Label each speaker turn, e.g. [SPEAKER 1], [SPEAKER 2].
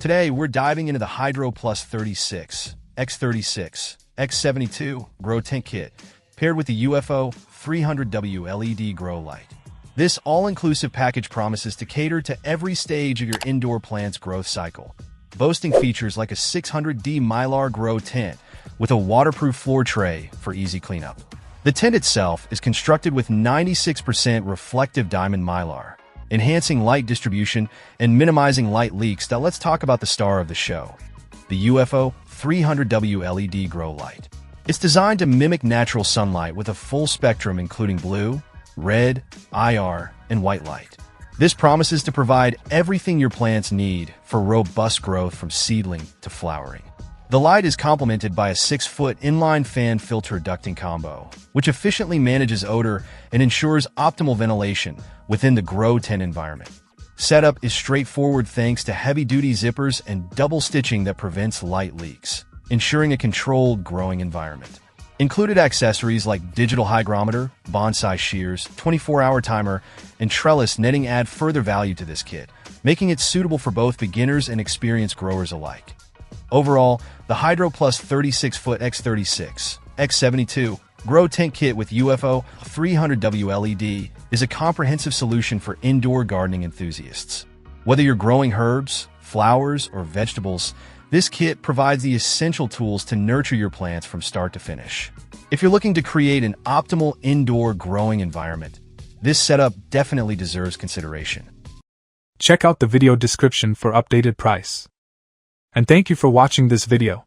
[SPEAKER 1] Today, we're diving into the Hydro Plus 36, x36, x72 Grow Tent Kit, paired with the UFO 300W LED Grow Light. This all-inclusive package promises to cater to every stage of your indoor plant's growth cycle, boasting features like a 600D Mylar Grow tent with a waterproof floor tray for easy cleanup. The tent itself is constructed with 96% reflective diamond Mylar, enhancing light distribution and minimizing light leaks. Now let's talk about the star of the show, the UFO 300W LED Grow Light. It's designed to mimic natural sunlight with a full spectrum including blue, red, IR, and white light. This promises to provide everything your plants need for robust growth from seedling to flowering. The light is complemented by a 6-foot inline fan filter ducting combo, which efficiently manages odor and ensures optimal ventilation within the grow tent environment. Setup is straightforward thanks to heavy-duty zippers and double stitching that prevents light leaks, ensuring a controlled growing environment. Included accessories like digital hygrometer, bonsai shears, 24-hour timer, and trellis netting add further value to this kit, making it suitable for both beginners and experienced growers alike. Overall, the Hydro Plus 36-foot x36, x72 Grow Tent Kit with UFO 300W LED is a comprehensive solution for indoor gardening enthusiasts. Whether you're growing herbs, flowers, or vegetables, this kit provides the essential tools to nurture your plants from start to finish. If you're looking to create an optimal indoor growing environment, this setup definitely deserves consideration.
[SPEAKER 2] Check out the video description for updated price. And thank you for watching this video.